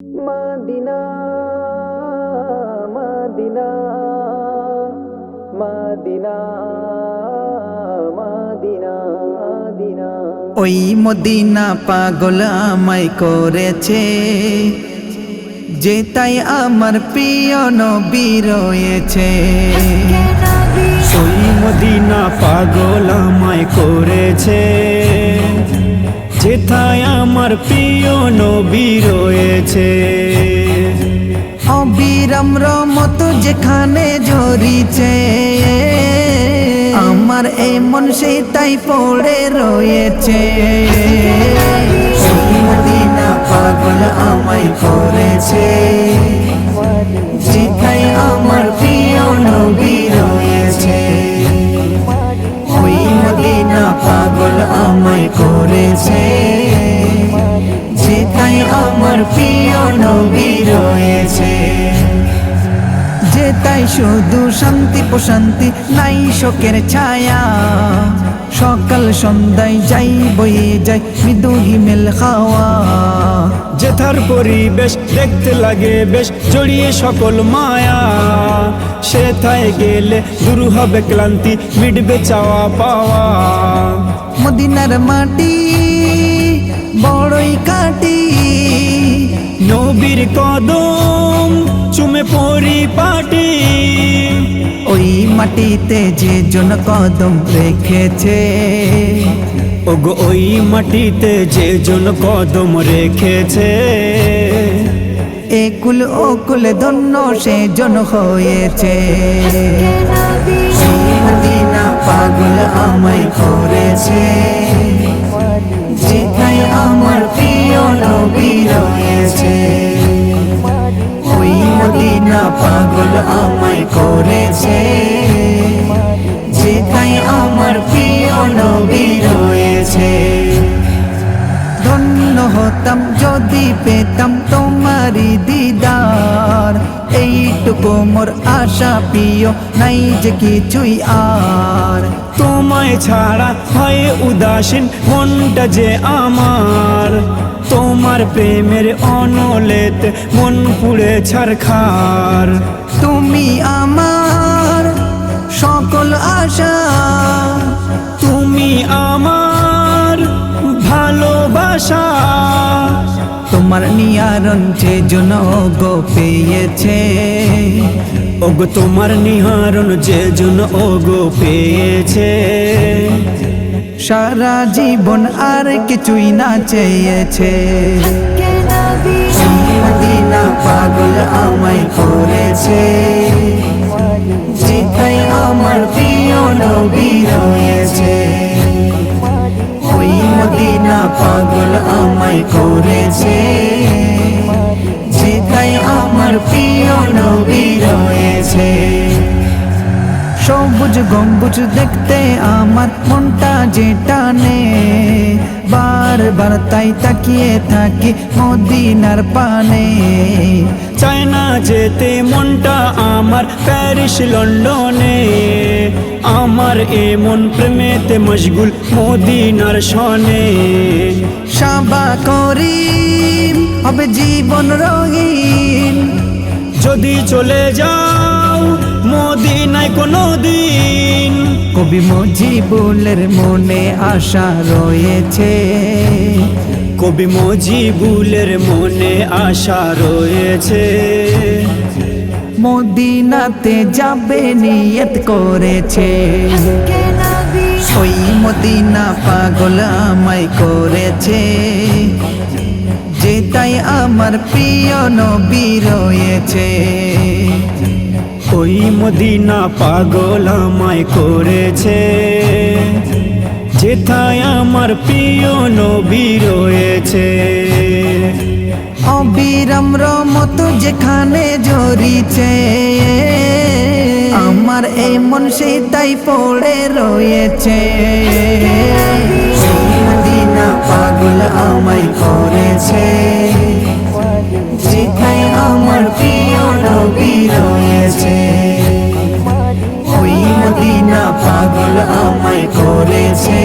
Medina Medina Medina Medina Medina ওই Medina পাগল আমায় করেছে, যে তাই আমার প্রিয় নবী রয়েছে। ওই মদিনা পাগল আমায় করেছে, যেথায় আমার প্রিয় নবী রয়েছে। অবিরাম রহমত যেখানে ঝরিছে, আমার এই মন সে তাই পড়ে রয়েছে। ওই মদিনা পাগল আমায় করেছে, যেথায় আমার প্রিয় নবী রয়েছে। ওই মদিনা পাগল আমায় করেছে, যেথায় আমার প্রিয় নবী রয়েছে। যেতাই শুধু শান্তি প্রশান্তি, নাই শোকের ছায়া। সকাল সন্ধ্যায় যাই বয়ে যায় মৃদু হিমেল খাওয়া। যেথার পরিবেশ দেখতে লাগে বেশ, জড়িয়ে সকল মায়া। সেথায় গেলে দূর হবে ক্লান্তি, মিটবে চাওয়া পাওয়া। মদিনার মাটি বড়ই কাটি, নবীর কদম চুমে পরিপাটি। ওই মাটিতে যে জন কদম রেখেছে, ওগো ওই মাটিতে যে জন কদম রেখেছে। একুল ওকুল ধন্য সে জন হয়েছে। ওই মদিনা পাগল আমায় করেছে, যেথায় আমার প্রিয় নবী রয়েছে। ওই মদিনা পাগল আমায় করেছে, যেথায় আমার প্রিয় নবী রয়েছে। ধন্য হতাম যদি পেতাম তোমারি দিদার, এইটুকু মোর আশা প্রিয়, নাই যে কিছুই আর। তোমায় ছাড়া হয় উদাসীন মনটা যে আমার। তোমার প্রেমের অনলেতে মন পুড়ে ছারখার। তুমি আমার সকল আশা, তুমি আমার ভালোবাসা। তোমার নিয়ারণ যে জন গো পেয়েছে। ওগো তোমার নিহারণ যে জন ওগো পেয়েছে। সারা জীবন আর কিছুই না চেয়েছে। ওই মদিনা পাগল আমায় করেছে, যেথায় আমার প্রিয় নবী রয়েছে। ওই মদিনা পাগল আমায় করেছে, যেথায় আমার প্রিয় নবী রয়েছে। সবুজ গম্বুজ দেখতে আমার মনটা যে টানে, বারবার তাই তাকিয়ে থাকি মদিনার পানে। চায় না যেতে মনটা আমার প্যারিস লন্ডনে। আমার এমন প্রেমেতে মশগুল মদিনার সনে। সাবা করি হবে জীবন রঙিন, যদি চলে যাও মদিনায় কোনো দিন। কবি মজিবুলের মনে আশা রয়েছে। কবি মজিবুলের মনে আশা রয়েছে। মদিনাতে যাবে নিয়ত করেছে। ওই মদিনা পাগল আমায় করেছে, যেটাই আমার প্রিয় নবী রয়েছে। ওই মদিনা পাগল আমায় করেছে, যেথায় আমার প্রিয় নবী রয়েছে। অবিরাম রহমত যেখানে ঝরিছে, আমার এই মন সে তাই পড়ে রয়েছে। ওই মদিনা পাগল আমায় করেছে, যেথায় আমার প্রিয় নবী রয়েছে। ওই মদিনা পাগল আমায় করেছে,